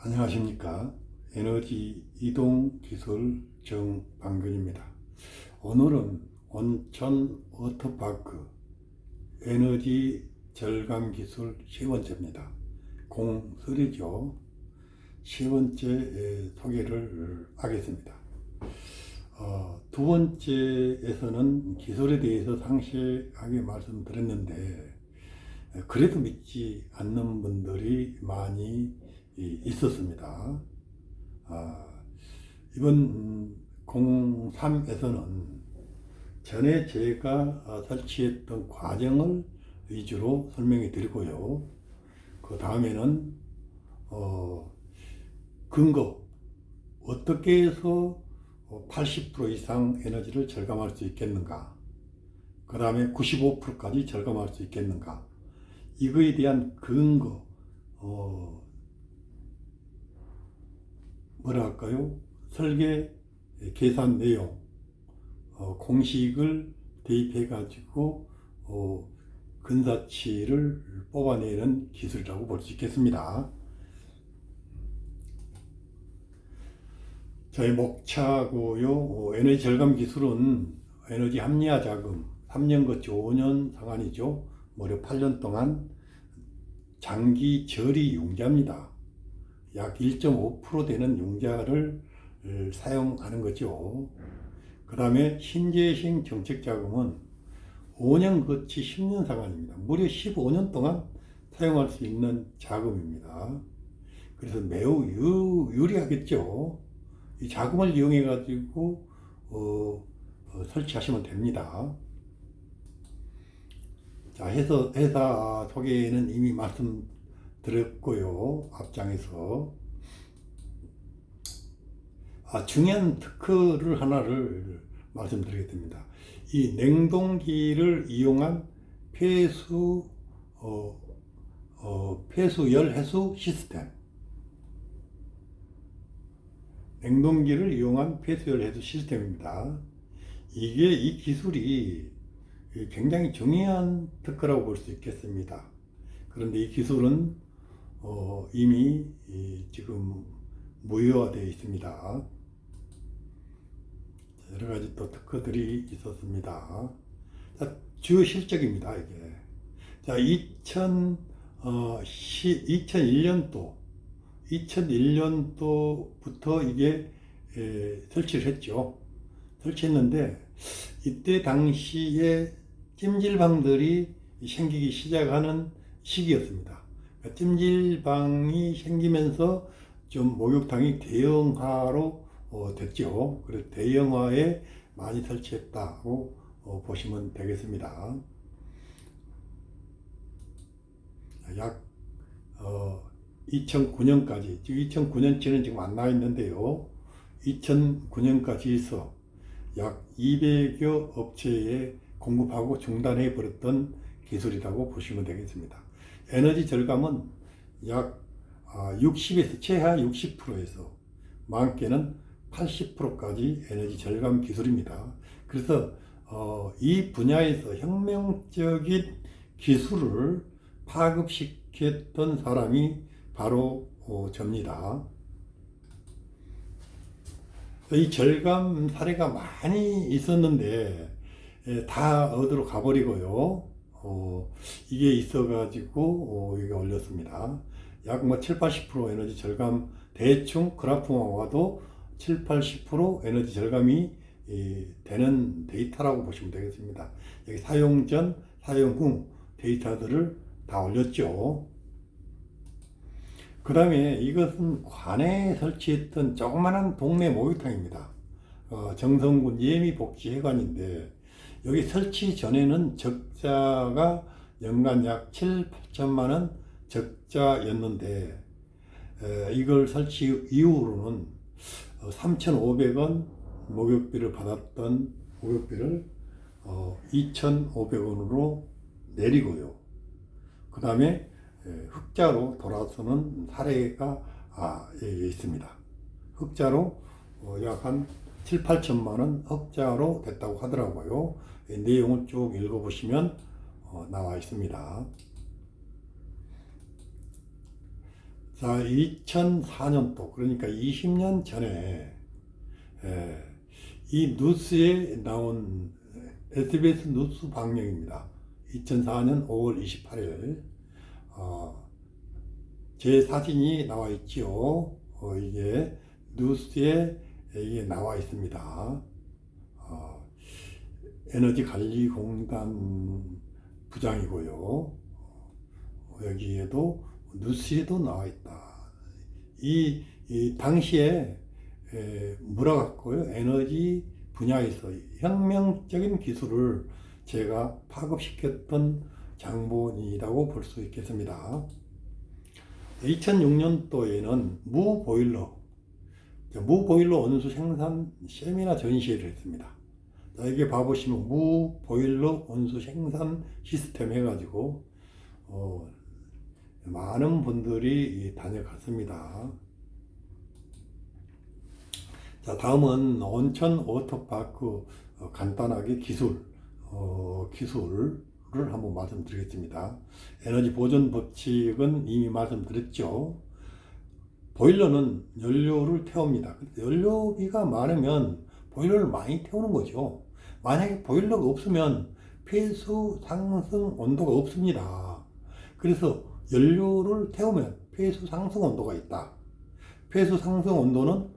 안녕하십니까. 에너지 이동 기술 정방근입니다. 오늘은 온천 워터파크 에너지 절감 기술 세 번째입니다. 공설이죠. 세 번째 소개를 하겠습니다. 두 번째에서는 기술에 대해서 상세하게 말씀드렸는데 그래도 믿지 않는 분들이 많이 있었습니다. 이번 03에서는 전에 제가 설치했던 과정을 위주로 설명해 드리고요. 그 다음에는 근거, 어떻게 해서 80% 이상 에너지를 절감할 수 있겠는가, 그 다음에 95%까지 절감할 수 있겠는가, 이거에 대한 근거, 뭐라 할까요? 설계, 계산 내용, 공식을 대입해 가지고 근사치를 뽑아내는 기술이라고 볼 수 있겠습니다. 저희 목차고요. 에너지 절감 기술은 에너지 합리화 자금 3년 거치 5년 상한이죠. 무려 8년 동안 장기 저리 융자입니다. 약 1.5% 되는 융자를 사용하는 거죠. 그 다음에 신재생 정책 자금은 5년 거치 10년 상한입니다. 무려 15년 동안 사용할 수 있는 자금입니다. 그래서 매우 유리하겠죠. 이 자금을 이용해 가지고 설치하시면 됩니다. 자, 회사 소개는 이미 말씀드렸고요. 앞장에서. 중요한 특허를 하나를 말씀드리겠습니다. 이 냉동기를 이용한 폐수열 해수 시스템. 냉동기를 이용한 폐수열 해수 시스템입니다. 이 기술이 굉장히 중요한 특허라고 볼 수 있겠습니다. 그런데 이 기술은 이미 지금 무효화되어 있습니다. 여러 가지 또 특허들이 있었습니다. 자, 주요 실적입니다, 이게. 자, 2001년도부터 이게 설치를 했죠. 설치했는데, 이때 당시에 찜질방들이 생기기 시작하는 시기였습니다. 그러니까 찜질방이 생기면서 좀 목욕탕이 대형화로 됐죠. 그래서 대형화에 많이 설치했다고 보시면 되겠습니다. 약 2009년까지, 2009년치는 지금 안 나와 있는데요. 2009년까지 해서 약 200여 업체에 공급하고 중단해 버렸던 기술이라고 보시면 되겠습니다. 에너지 절감은 약 60에서 최하 60%에서 많게는 80%까지 에너지 절감 기술입니다. 그래서 이 분야에서 혁명적인 기술을 파급시켰던 사람이 바로 접니다. 이 절감 사례가 많이 있었는데 다 어디로 가버리고요. 이게 있어가지고 이게 올렸습니다. 약 7, 80% 에너지 절감, 대충 그래프만 와도 7, 80% 에너지 절감이 되는 데이터라고 보시면 되겠습니다. 여기 사용 전, 사용 후 데이터들을 다 올렸죠. 그 다음에 이것은 관에 설치했던 조그마한 동네 목욕탕입니다. 정성군 예미복지회관인데 여기 설치 전에는 적자가 연간 약 7, 8천만 원 적자였는데 이걸 설치 이후로는 3,500원 목욕비를 받았던 목욕비를 2,500원으로 내리고요. 그 다음에 흑자로 돌아서는 사례가 있습니다. 흑자로 약 한 7, 8천만 원 흑자로 됐다고 하더라고요. 내용을 쭉 읽어보시면 나와 있습니다. 자, 2004년도, 그러니까 20년 전에, 이 뉴스에 나온 SBS 뉴스 방영입니다. 2004년 5월 28일, 제 사진이 나와 있죠. 이게 뉴스에 이게 나와 있습니다. 에너지관리공단 부장이고요. 여기에도 뉴스에도 나와 있다. 이 당시에 물어갖고요, 에너지 분야에서 혁명적인 기술을 제가 파급시켰던 장본인이라고 볼 수 있겠습니다. 2006년도에는 무보일러 온수 생산 세미나 전시회를 했습니다. 자, 여기 봐보시면 무보일러 온수 생산 시스템 해가지고 많은 분들이 다녀갔습니다. 자, 다음은 온천 워터파크 간단하게 기술을 한번 말씀드리겠습니다. 에너지 보존 법칙은 이미 말씀드렸죠. 보일러는 연료를 태웁니다. 연료비가 많으면 보일러를 많이 태우는 거죠. 만약에 보일러가 없으면 폐수 상승 온도가 없습니다. 그래서 연료를 태우면 폐수 상승 온도가 있다. 폐수 상승 온도는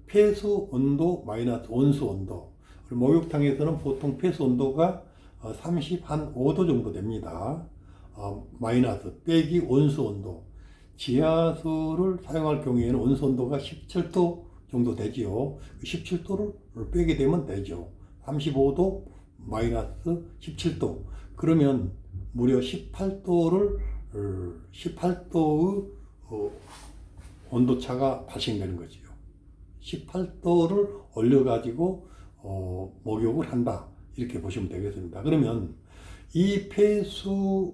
폐수 온도 마이너스 온수 온도. 목욕탕에서는 보통 폐수 온도가 35도 정도 됩니다. 마이너스 빼기 온수 온도. 지하수를 사용할 경우에는 온수 온도가 17도 정도 되지요. 17도를 빼게 되면 되죠. 35도 마이너스 17도. 그러면 무려 18도의 온도차가 발생되는 거지요. 18도를 올려가지고 목욕을 한다, 이렇게 보시면 되겠습니다. 그러면 이 폐수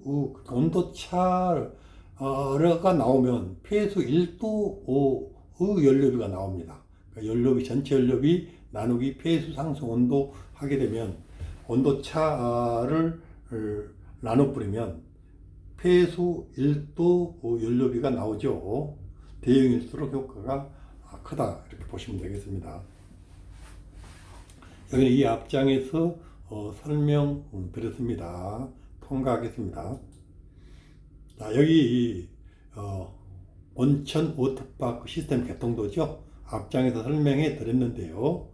온도차가 나오면 폐수 1도의 연료비가 나옵니다. 그러니까 연료비, 전체 연료비 나누기 폐수 상승 온도 하게 되면 온도차를 나눠 뿌리면 폐수 1도 연료비가 나오죠. 대형일수록 효과가 크다, 이렇게 보시면 되겠습니다. 여기는 이 앞장에서 설명드렸습니다. 통과하겠습니다. 자, 여기 온천 워터파크 시스템 개통도죠. 앞장에서 설명해 드렸는데요.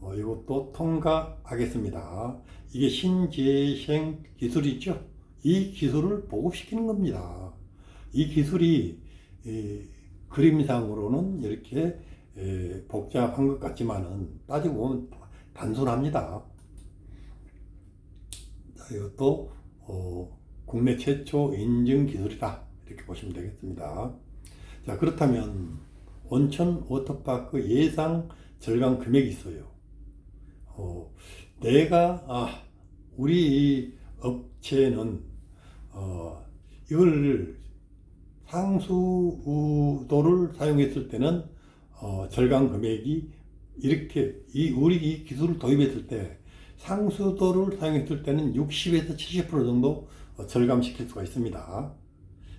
이것도 통과하겠습니다. 이게 신재생 기술이죠. 이 기술을 보급시키는 겁니다. 이 기술이 그림상으로는 이렇게 복잡한 것 같지만은 따지고 보면 단순합니다. 자, 이것도 국내 최초 인증 기술이다, 이렇게 보시면 되겠습니다. 자, 그렇다면 온천 워터파크 예상 절감 금액이 있어요. 우리 이 업체는 이걸 상수도를 사용했을 때는 절감 금액이 이렇게 우리 이 기술을 도입했을 때 상수도를 사용했을 때는 60에서 70% 정도 절감시킬 수가 있습니다.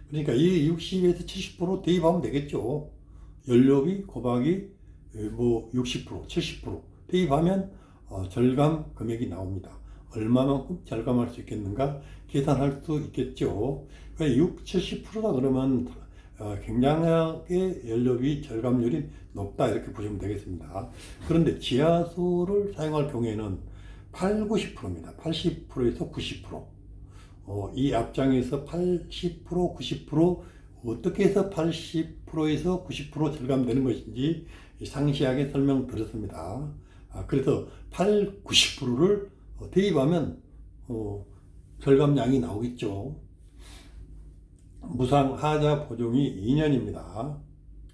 그러니까 이 60에서 70% 대입하면 되겠죠. 연료비 곱하기 60%, 70% 대입하면 절감 금액이 나옵니다. 얼마만큼 절감할 수 있겠는가 계산할 수 있겠죠. 60, 70%다 그러면 굉장하게 연료비 절감률이 높다, 이렇게 보시면 되겠습니다. 그런데 지하수를 사용할 경우에는 90%입니다. 80%에서 90%. 이 앞장에서 80%, 90% 어떻게 해서 80%에서 90% 절감되는 것인지 상세하게 설명드렸습니다. 그래서 90%를 대입하면 절감량이 나오겠죠. 무상 하자 보증이 2년입니다.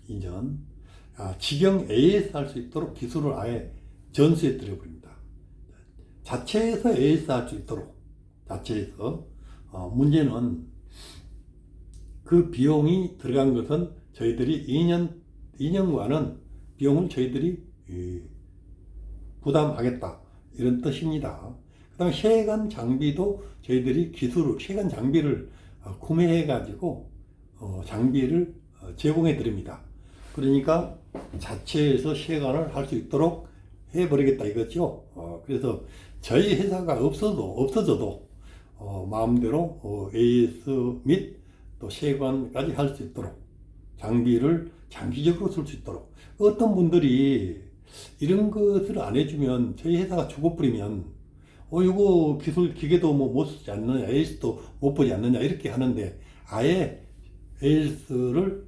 2년. 직영 AS 할 수 있도록 기술을 아예 전수해 드려버립니다. 자체에서 AS 할 수 있도록, 자체에서. 문제는 그 비용이 들어간 것은 저희들이 2년간은 비용을 저희들이 부담하겠다, 이런 뜻입니다. 그 다음에 시간 장비도 저희들이 시간 장비를 구매해 가지고 장비를 제공해 드립니다. 그러니까 자체에서 시행을 할 수 있도록 해버리겠다 이거죠. 그래서 저희 회사가 없어져도 마음대로 AS 및 또 세관까지 할 수 있도록 장비를 장기적으로 쓸 수 있도록, 어떤 분들이 이런 것을 안 해주면 저희 회사가 죽어버리면 이거 기술 기계도 뭐 못 쓰지 않느냐, AS도 못 보지 않느냐 이렇게 하는데, 아예 AS를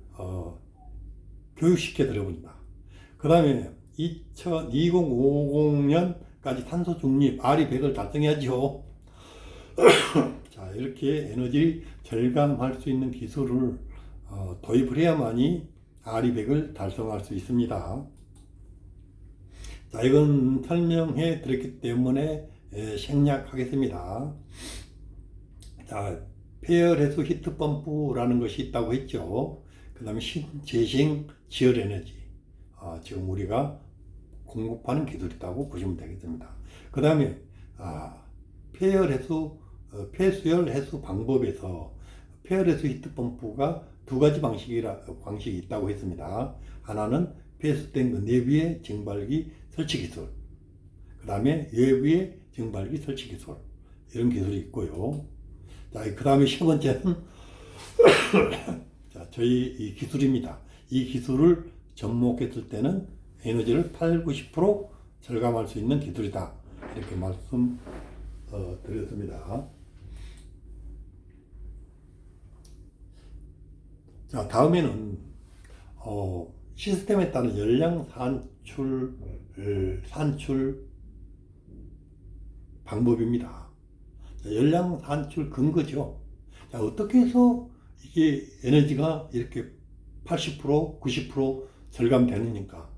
교육시켜 드려본다. 그 다음에 2050년까지 탄소 중립 RE100을 달성해야죠. 자, 이렇게 에너지 절감할 수 있는 기술을 도입을 해야만이 RE100을 달성할 수 있습니다. 자, 이건 설명해 드렸기 때문에 생략하겠습니다. 자, 폐열해수 히트펌프라는 것이 있다고 했죠. 그 다음에 신재생 지열에너지, 지금 우리가 공급하는 기술이라고 보시면 되겠습니다. 그 다음에 폐수열 해수 방법에서 폐열해수 히트펌프가 두 가지 방식이 있다고 했습니다. 하나는 폐수탱크 내부의 증발기 설치 기술, 그 다음에 외부의 증발기 설치 기술, 이런 기술이 있고요. 자, 그 다음에 세 번째는 자, 저희 이 기술입니다. 이 기술을 접목했을 때는 에너지를 80~90% 절감할 수 있는 기술이다, 이렇게 말씀 드렸습니다. 자, 다음에는 시스템에 따른 열량 산출 방법입니다. 자, 열량 산출 근거죠. 자, 어떻게 해서 이게 에너지가 이렇게 80%, 90% 절감되느니까.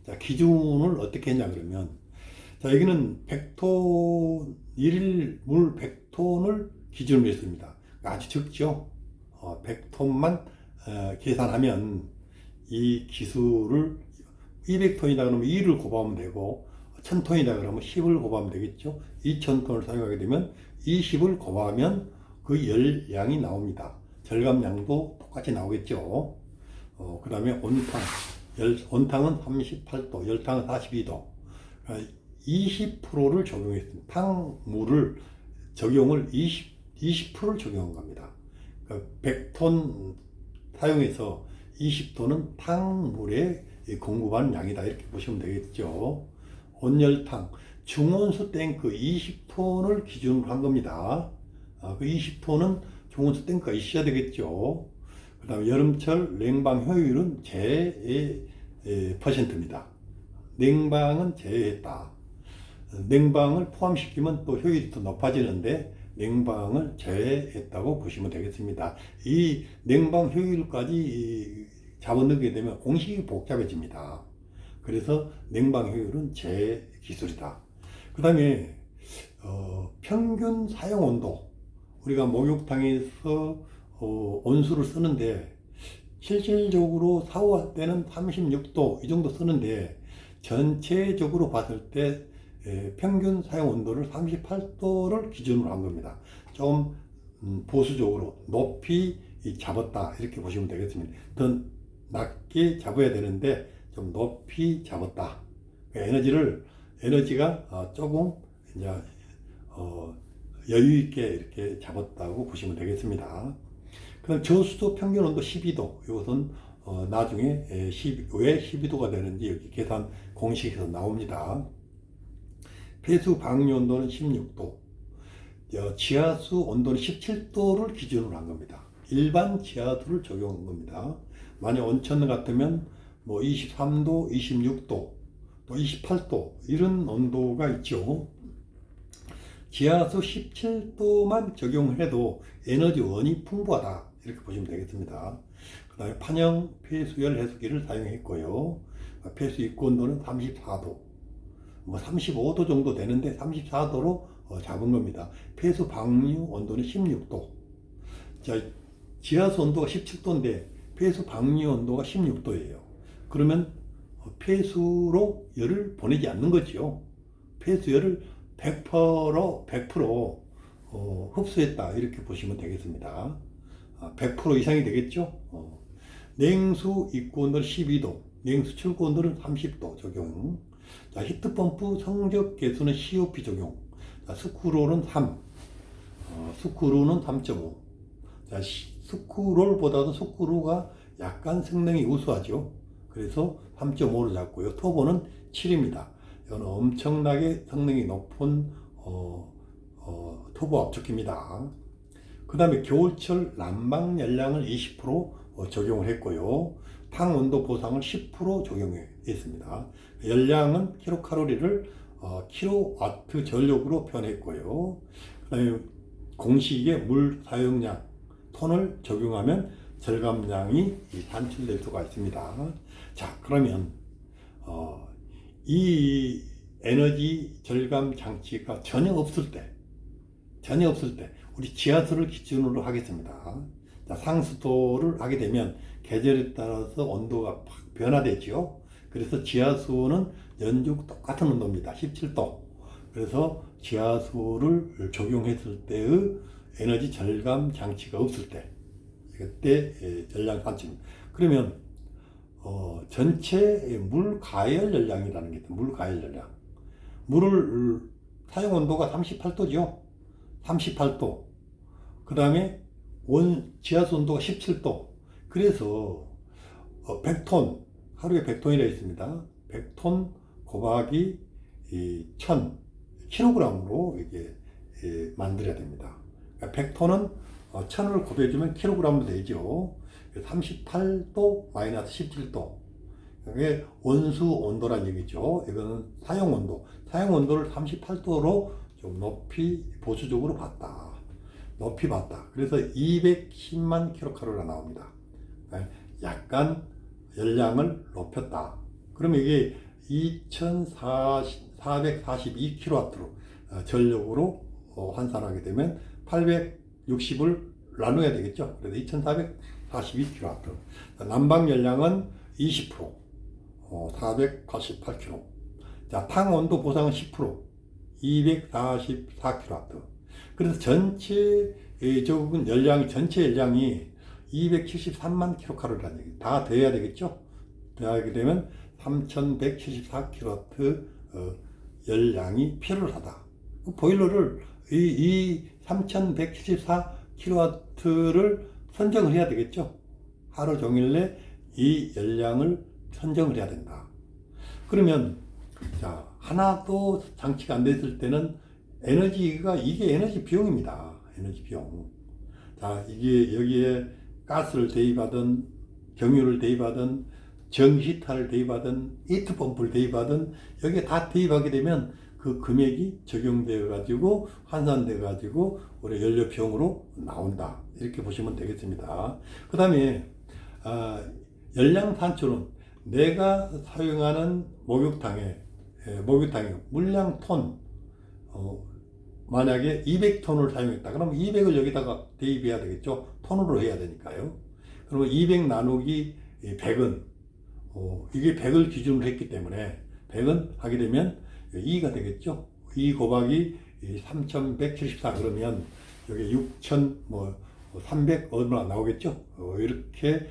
자, 기준을 어떻게 했냐 그러면, 자, 여기는 100톤, 일일 물 100톤을 기준으로 했습니다. 아주 적죠. 100톤만 계산하면 이 기술을 200톤이다 그러면 2를 곱하면 되고, 1000톤이다 그러면 10을 곱하면 되겠죠. 2000톤을 사용하게 되면 20을 곱하면 그 열량이 나옵니다. 절감량도 똑같이 나오겠죠. 그 다음에 온탕은 38도, 열탕은 42도. 20%를 적용했습니다. 탕물을 적용을 20%를 적용한 겁니다. 그러니까 100톤 사용해서 20톤은 탕물에 공급한 양이다, 이렇게 보시면 되겠죠. 온열탕, 중온수 탱크 20톤을 기준으로 한 겁니다. 그 20톤은 중온수 탱크가 있어야 되겠죠. 그 다음에 여름철 냉방 효율은 %입니다. 냉방은 제외했다. 냉방을 포함시키면 또 효율이 더 높아지는데 냉방을 제외했다고 보시면 되겠습니다. 이 냉방 효율까지 잡아넣게 되면 공식이 복잡해집니다. 그래서 냉방 효율은 제 기술이다. 그 다음에 평균 사용 온도, 우리가 목욕탕에서 온수를 쓰는데 실질적으로 샤워할 때는 36도 이 정도 쓰는데, 전체적으로 봤을 때 평균 사용 온도를 38도를 기준으로 한 겁니다. 좀 보수적으로 높이 잡았다, 이렇게 보시면 되겠습니다. 더 낮게 잡아야 되는데 좀 높이 잡았다. 에너지가 조금 이제 여유 있게 이렇게 잡았다고 보시면 되겠습니다. 그럼 저수도 평균 온도 12도. 이것은 나중에 왜 12도가 되는지 여기 계산 공식에서 나옵니다. 폐수 방류 온도는 16도. 지하수 온도는 17도를 기준으로 한 겁니다. 일반 지하수를 적용한 겁니다. 만약 온천 같으면 뭐 23도, 26도, 또 28도 이런 온도가 있죠. 지하수 17도만 적용해도 에너지원이 풍부하다, 이렇게 보시면 되겠습니다. 그 다음에 판형 폐수열 해수기를 사용했고요. 폐수 입구 온도는 34도, 뭐 35도 정도 되는데 34도로 잡은 겁니다. 폐수 방류 온도는 16도. 자, 지하수 온도가 17도인데 폐수 방류 온도가 16도예요. 그러면 폐수로 열을 보내지 않는 거죠. 폐수열을 100% 흡수했다, 이렇게 보시면 되겠습니다. 100% 이상이 되겠죠. 냉수 입구 온도는 12도, 냉수 출구 온도는 30도 적용. 자, 히트펌프 성적 계수는 COP 적용. 자, 스크롤은 3, 스크루는 3.5. 자, 스크롤보다도 스크루가 약간 성능이 우수하죠. 그래서 3.5를 잡고요. 터보는 7입니다. 이건 엄청나게 성능이 높은 터보 압축기입니다. 그 다음에 겨울철 난방 열량을 20% 적용을 했고요. 탕 온도 보상을 10% 적용했습니다. 열량은 킬로칼로리를 킬로와트 전력으로 표현했고요. 그 다음에 공식의 물 사용량 톤을 적용하면 절감량이 산출될 수가 있습니다. 자, 그러면 이 에너지 절감 장치가 전혀 없을 때 우리 지하수를 기준으로 하겠습니다. 자, 상수도를 하게 되면 계절에 따라서 온도가 확 변화되죠. 그래서 지하수는 연중 똑같은 온도입니다. 17도. 그래서 지하수를 적용했을 때의 에너지 절감 장치가 없을 때, 그때 전량 산출입니다. 그러면 전체 물 가열 열량이라는 게 있어요. 물 가열 열량. 물을 사용 온도가 38도죠. 38도. 그 다음에 지하수 온도가 17도. 그래서 100톤, 하루에 100톤이라 있습니다. 100톤 곱하기 1000 킬로그램으로 이게 만들어야 됩니다. 그러니까 100톤은 1000을 곱해주면 킬로그램으로 되죠. 38도 마이너스 17도. 이게 원수 온도란 얘기죠. 이거는 사용 온도. 사용 온도를 38도로 좀 높이 보수적으로 봤다. 높이 봤다. 그래서 210만 킬로칼로리가 나옵니다. 약간 열량을 높였다. 그러면 이게 2442 킬로와트로 전력으로 환산하게 되면 860을 나눠야 되겠죠. 그래서 2442 킬로와트. 난방 열량은 20%, 488 킬로. 자, 탕 온도 보상은 10%, 244 킬로와트. 그래서 전체 적은 열량이 전체 열량이 273만 킬로칼로리라는 얘기. 다 돼야 되겠죠. 더하게 되면 3174 킬로와트 열량이 필요하다. 보일러를 이 3174 킬로와트를 선정을 해야 되겠죠. 하루 종일 내 이 열량을 선정을 해야 된다. 그러면 자, 하나도 장치가 안 됐을 때는 이게 에너지 비용입니다. 에너지 비용. 자, 이게 여기에 가스를 대입하든 경유를 대입하든 전기타를 대입하든 히트펌프를 대입하든 여기에 다 대입하게 되면 그 금액이 적용되어 가지고 환산되어 가지고 우리 연료 비용으로 나온다. 이렇게 보시면 되겠습니다. 그 다음에 열량 산출은 내가 사용하는 목욕탕에 물량 톤 만약에 200톤을 사용했다. 그러면 200을 여기다가 대입해야 되겠죠. 톤으로 해야 되니까요. 그러면 200 나누기 100은 이게 100을 기준으로 했기 때문에 100은 하게 되면 2가 되겠죠. 2 곱하기 3174 그러면 여기 6300 얼마 나오겠죠. 이렇게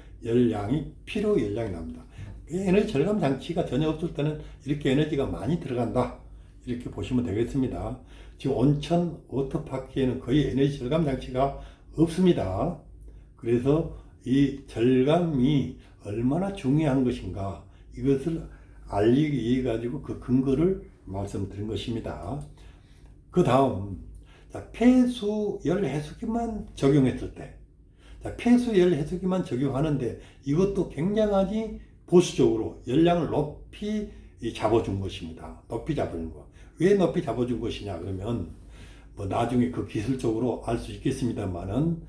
필요 열량이 나옵니다. 에너지 절감 장치가 전혀 없을 때는 이렇게 에너지가 많이 들어간다. 이렇게 보시면 되겠습니다. 지금 온천 워터파크에는 거의 에너지 절감 장치가 없습니다. 그래서 이 절감이 얼마나 중요한 것인가 이것을 알리기 위해 가지고 그 근거를 말씀드린 것입니다. 그 다음 폐수열 해수기만 적용했을 때 폐수열 해수기만 적용하는데 이것도 굉장히 보수적으로 열량을 높이 잡아준 것입니다. 높이 잡아준 거. 왜 높이 잡아준 것이냐 그러면 나중에 그 기술적으로 알 수 있겠습니다만은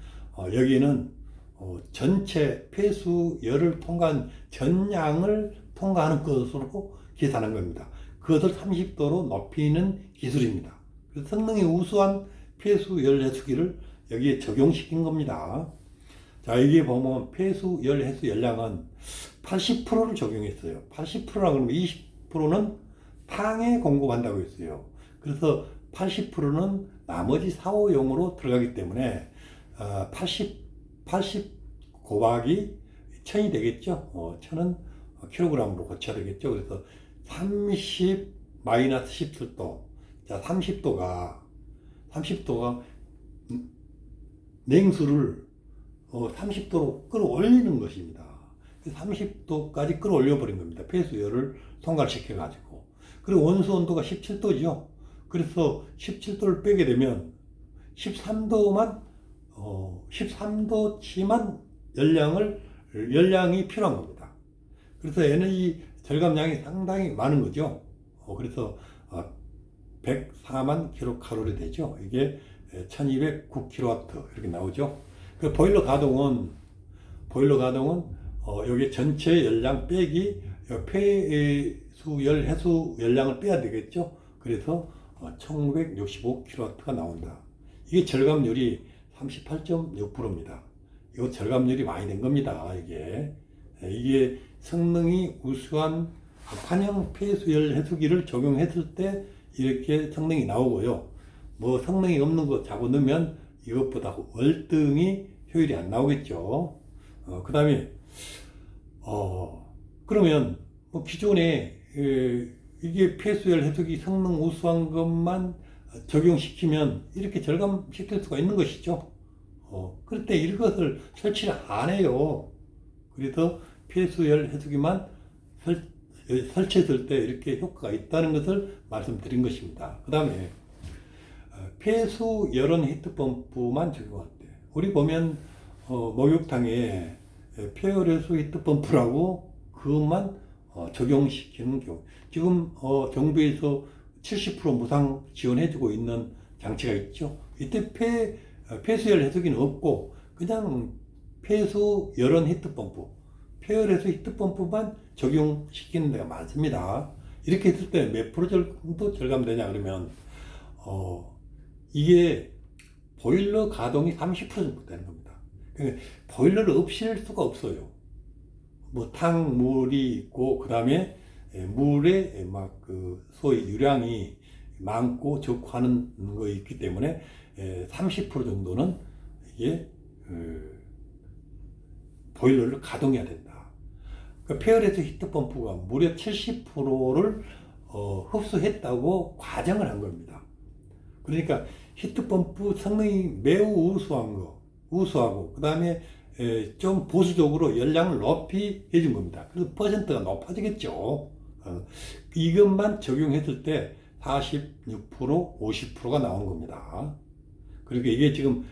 여기는 전체 폐수열을 통과한 전량을 통과하는 것으로 계산한 겁니다. 그것을 30도로 높이는 기술입니다. 그래서 성능이 우수한 폐수열 해수기를 여기에 적용시킨 겁니다. 자, 여기 보면 폐수열 해수 열량은 80%를 적용했어요. 80%라 그러면 20%는 탕에 공급한다고 했어요. 그래서 80%는 나머지 사호용으로 들어가기 때문에 80 곱하기 천이 되겠죠. 천은 킬로그램으로 고쳐야 되겠죠. 그래서 30 마이너스 17도. 자, 30도가 냉수를 30도로 끌어올리는 것입니다. 30도까지 끌어올려 버린 겁니다. 폐수열을 통과시켜 가지고. 그리고 원수 온도가 17도죠. 그래서 17도를 빼게 되면 13도치만 열량이 필요한 겁니다. 그래서 에너지 절감량이 상당히 많은 거죠. 그래서 104만 킬로칼로리 되죠. 이게 1209kW 이렇게 나오죠. 그 보일러 가동은 여기 전체 열량 빼기 폐수열 해수 열량을 빼야 되겠죠. 그래서 1965kW가 나온다. 이게 절감률이 38.6%입니다. 이거 절감률이 많이 된 겁니다. 이게 성능이 우수한 판형 폐수열 해수기를 적용했을 때 이렇게 성능이 나오고요. 뭐 성능이 없는 거 잡아넣으면 이것보다 월등히 효율이 안 나오겠죠. 그 다음에 그러면 뭐 기존에 이게 폐수열 해수기 성능 우수한 것만 적용시키면 이렇게 절감시킬 수가 있는 것이죠. 그런데 이것을 설치를 안 해요. 그래서 폐수열 해수기만 설치했을 때 이렇게 효과가 있다는 것을 말씀드린 것입니다. 그 다음에 폐수 열원 히트펌프만 적용할 때, 우리 보면 목욕탕에 폐열해수 히트펌프라고 그것만 적용시키는 경우, 지금 정부에서 70% 무상 지원해주고 있는 장치가 있죠. 이때 폐수열 해수기는 없고 그냥 폐수 열원 히트펌프, 폐열해수 히트펌프만 적용시키는 데가 많습니다. 이렇게 했을 때 몇 프로 정도 절감되냐 그러면 이게 보일러 가동이 30% 정도 되는 겁니다. 그러니까 보일러를 없이 할 수가 없어요. 뭐 탕물이 있고 그 다음에 물에 막 소위 유량이 많고 적고 하는 거 있기 때문에 30% 정도는 이게 보일러를 가동해야 된다. 그러니까 폐열해수 히트펌프가 무려 70%를 흡수했다고 과정을 한 겁니다. 그러니까 히트펌프 성능이 매우 우수하고 그 다음에 좀 보수적으로 열량을 높이 해준 겁니다. 그래서 퍼센트가 높아지겠죠. 이것만 적용했을 때 46%, 50%가 나온 겁니다. 그러니까 이게 지금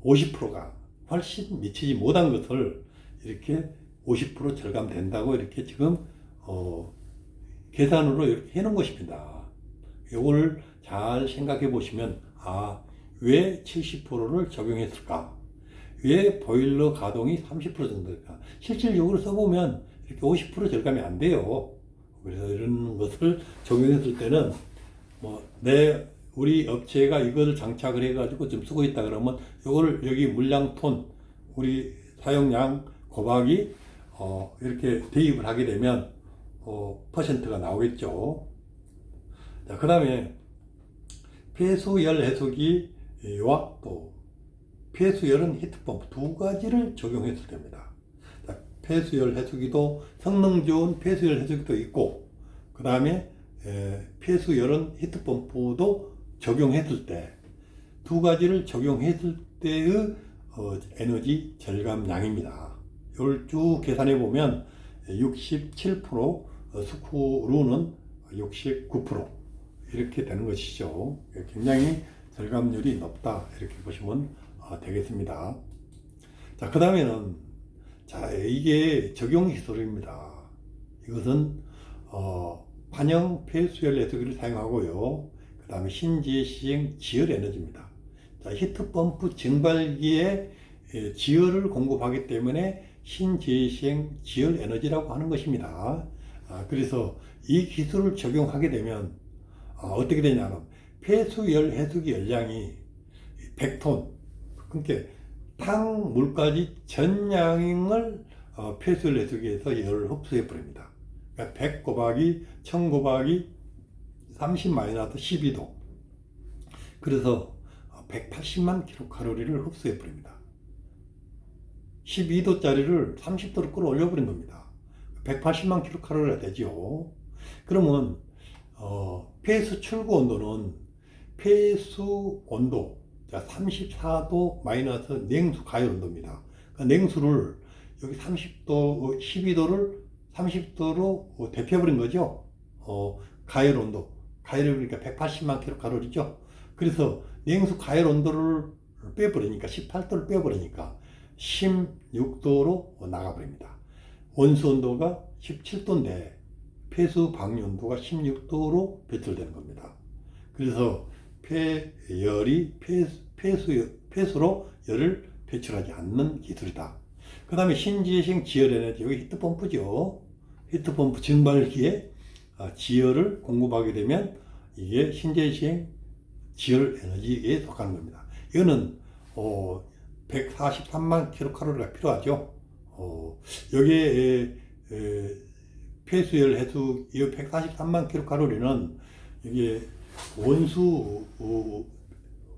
50%가 훨씬 미치지 못한 것을 이렇게 50% 절감된다고 이렇게 지금 계산으로 이렇게 해놓은 것입니다. 이걸 잘 생각해 보시면 왜 70%를 적용했을까? 왜 보일러 가동이 30% 정도일까? 실질적으로 써보면 이렇게 50% 절감이 안 돼요. 그래서 이런 것을 적용했을 때는 우리 업체가 이걸 장착을 해가지고 좀 쓰고 있다 그러면 이거를 여기 물량톤 우리 사용량 곱하기 이렇게 대입을 하게 되면 퍼센트가 나오겠죠. 자, 그 다음에 폐수열 해수기와 또 폐수열은 히트펌프 두 가지를 적용해도 됩니다. 자, 폐수열 해수기도 성능 좋은 폐수열 해수기도 있고 그 다음에 폐수열은 히트펌프도 적용했을 때 두 가지를 적용했을 때의 에너지 절감량입니다. 이걸 쭉 계산해 보면 67%, 스크루는 69% 이렇게 되는 것이죠. 굉장히 절감률이 높다 이렇게 보시면 되겠습니다. 자, 그 다음에는 이게 적용 기술입니다. 이것은 판형 폐수열 해수기를 사용하고요. 그 다음에 신지의 시행 지열 에너지입니다. 자, 히트펌프 증발기에 지열을 공급하기 때문에 신재시행 지열 에너지라고 하는 것입니다. 그래서 이 기술을 적용하게 되면 어떻게 되냐면 폐수열 해수기 열량이 100톤, 그러니까 탕물까지 전량을 폐수열 해수기에서 열을 흡수해 버립니다. 그러니까 100 곱하기 1000 곱하기 30-12도, 그래서 180만 킬로칼로리를 흡수해 버립니다. 12도짜리를 30도로 끌어올려 버린 겁니다. 180만 킬로칼로리가 되죠. 그러면 폐수 출구 온도는 폐수 온도, 자 34도 마이너스 냉수 가열 온도입니다. 그러니까 냉수를 여기 30도, 12도를 30도로 데펴버린 거죠. 가열 온도, 가열이 그러니까 180만 킬로칼로리죠. 그래서 냉수 가열 온도를 빼버리니까 18도를 빼버리니까 16도로 나가버립니다. 원수 온도가 17도인데 폐수 방류 온도가 16도로 배출되는 겁니다. 그래서 폐열이 폐수로 열을 배출하지 않는 기술이다. 그 다음에 신재생 지열 에너지, 여기 히트펌프죠. 히트펌프 증발기에 지열을 공급하게 되면 이게 신재생 지열 에너지에 속하는 겁니다. 이거는 143만 킬로칼로리가 필요하죠. 여기에 폐수열 해수 이 143만 킬로칼로리는 이게 원수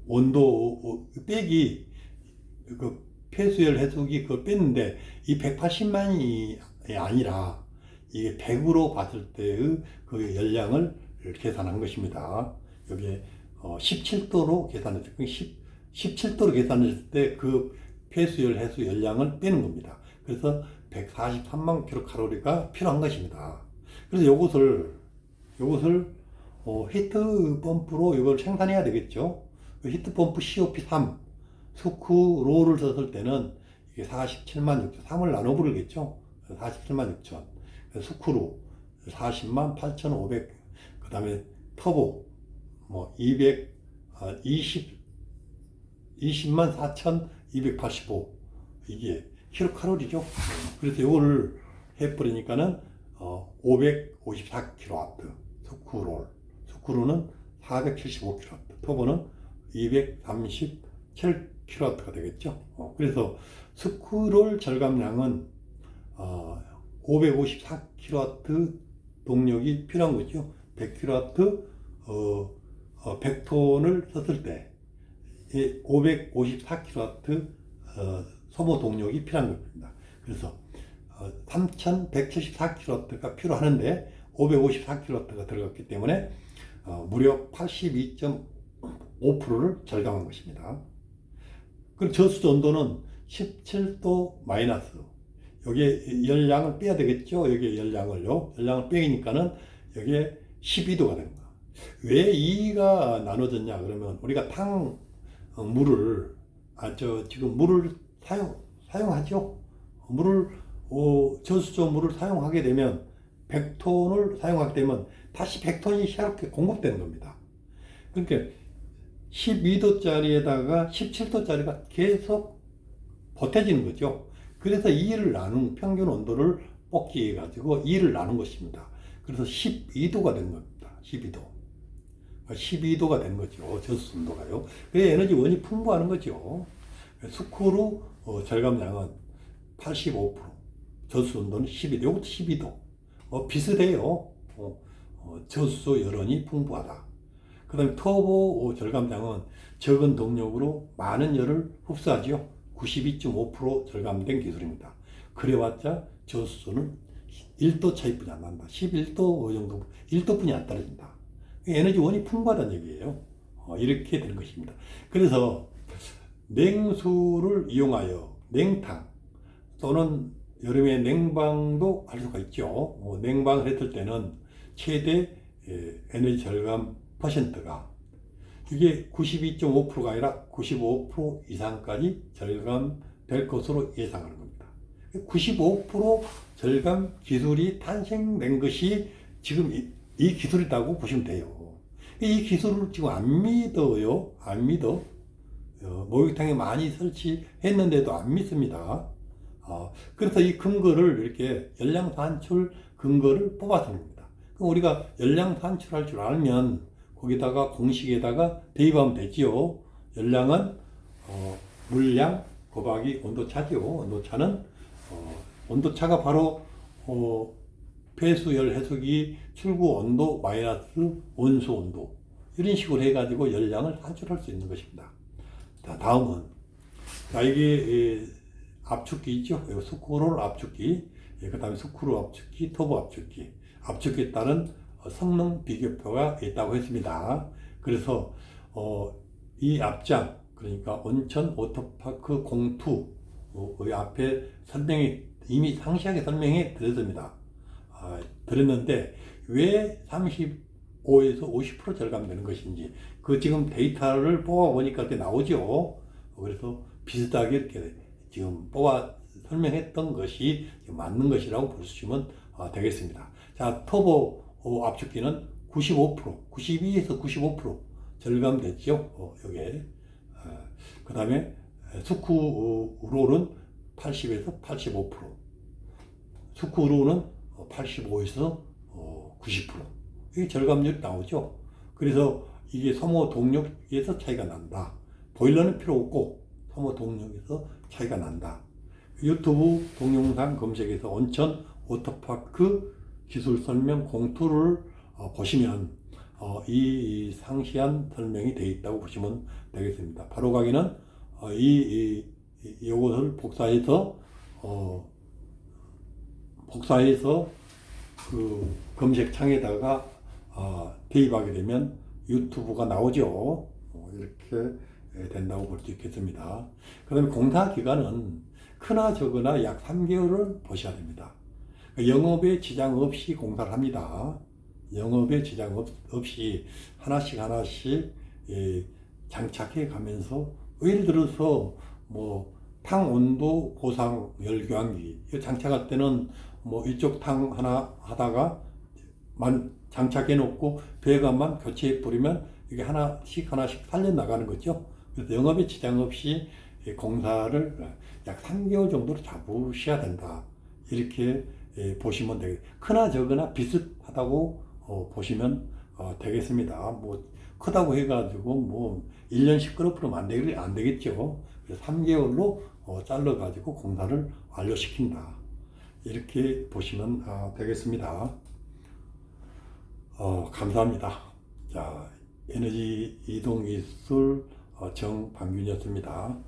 온도 빼기 그 폐수열 해수기 그걸 뺐는데 이 180만이 아니라 이게 100으로 봤을 때의 그 열량을 계산한 것입니다. 여기에 17도로 계산했을 때 17도로 계산했을 때 그 폐수열 해수 열량을 빼는 겁니다. 그래서 143만 킬로칼로리가 필요한 것입니다. 그래서 이것을 히트 펌프로 이걸 생산해야 되겠죠. 히트 펌프 COP3 스쿠로를 썼을 때는 이게 47만 6천, 3을 나눠 부르겠죠. 47만 6천. 스쿠로 40만 8,500, 그 다음에 터보 20만 4,285, 이게 킬로칼로리죠. 그래서 이거를 해버리니까는 554kW 스쿠로는 475kW, 터보는 237kW가 되겠죠. 그래서 스쿠롤 절감량은 554kW 동력이 필요한 거죠. 100kW 100톤을 썼을 때 554kW 소모 동력이 필요한 겁니다. 그래서 3174kW가 필요하는데 554kW가 들어갔기 때문에 무려 82.5%를 절감한 것입니다. 그럼 저수조 온도는 17도 마이너스, 여기에 열량을 빼야 되겠죠. 여기에 열량을 빼니까는 여기에 12도가 됩니다. 왜 2가 나눠졌냐 그러면 우리가 물을 지금 물을 사용하죠. 저수조 물을 사용하게 되면 100톤을 사용하게 되면 다시 100톤이 새롭게 공급되는 겁니다. 그러니까 12도짜리에다가 17도짜리가 계속 보태지는 거죠. 그래서 2를 나눈 평균 온도를 뽑기 해가지고 2를 나눈 것입니다. 그래서 12도가 된 겁니다. 12도가 된 거죠. 저수조 온도가요. 그래서 에너지원이 풍부하는 거죠. 스쿠루 절감량은 85%, 저수조 온도는 12도, 이것도 12도. 비슷해요. 저수조 열원이 풍부하다. 그 다음에 터보 절감량은 적은 동력으로 많은 열을 흡수하죠. 92.5% 절감된 기술입니다. 그래봤자 저수조는 1도 차이뿐이 안 난다. 11도 정도, 1도뿐이 안 떨어진다. 에너지원이 풍부하다는 얘기예요. 이렇게 되는 것입니다. 그래서 냉수를 이용하여 냉탕 또는 여름에 냉방도 할 수가 있죠. 냉방을 했을 때는 최대 에너지 절감 퍼센트가 이게 92.5%가 아니라 95% 이상까지 절감될 것으로 예상하는 겁니다. 95% 절감 기술이 탄생된 것이 지금 이 기술이라고 보시면 돼요. 이 기술을 지금 안 믿어요. 안 믿어. 목욕탕에 많이 설치했는데도 안 믿습니다. 그래서 이 근거를 이렇게 열량 산출 근거를 뽑았습니다. 그럼 우리가 열량 산출할 줄 알면 거기다가 공식에다가 대입하면 되지요. 열량은 물량 곱하기 온도차지요. 온도차가 바로 폐수열 해수기 출구 온도 마이너스 원수 온도, 이런 식으로 해가지고 열량을 산출할 수 있는 것입니다. 자, 다음은 이게 압축기 있죠? 스크롤 압축기, 그 다음에 스크루 압축기, 터보 압축기, 압축기에 따른 성능 비교표가 있다고 했습니다. 그래서 이 앞장, 그러니까 온천 워터파크 공투의 앞에 설명이 이미 상세하게 설명해 드렸습니다. 드렸는데 왜 35에서 50% 절감되는 것인지 그 지금 데이터를 뽑아 보니까 그렇게 나오죠. 그래서 비슷하게 이렇게 지금 뽑아 설명했던 것이 맞는 것이라고 보시면 되겠습니다. 자, 터보 압축기는 95%, 92에서 95% 절감됐죠. 여기에. 그 다음에 스크롤은 80에서 85%, 스크롤은 85에서 90%. 이게 절감률이 나오죠. 그래서 이게 소모 동력에서 차이가 난다. 보일러는 필요 없고 소모 동력에서 차이가 난다. 유튜브 동영상 검색에서 온천 워터파크 기술 설명 공투를 보시면 이 상세한 설명이 되어 있다고 보시면 되겠습니다. 바로 가기는 이것을 복사해서 그 검색창에다가 대입하게 되면 유튜브가 나오죠. 이렇게 된다고 볼 수 있겠습니다. 그 다음에 공사 기간은 크나 적으나 약 3개월을 보셔야 됩니다. 영업에 지장 없이 공사를 합니다. 영업에 지장 없이 하나씩 장착해 가면서, 예를 들어서 탕 온도 보상 열 교환기 장착할 때는 이쪽 탕 하나 하다가 장착해 놓고 배관만 교체해 버리면 이게 하나씩 살려 나가는 거죠. 그래서 영업에 지장 없이 공사를 약 3개월 정도로 잡으셔야 된다. 이렇게 보시면 되겠습니다. 크나 적으나 비슷하다고 보시면 되겠습니다. 크다고 해가지고 1년씩 끌어풀면 안 되겠죠. 그래서 3개월로 잘라가지고 공사를 완료시킨다. 이렇게 보시면 되겠습니다. 감사합니다. 자, 에너지 이동 기술 정방균이었습니다.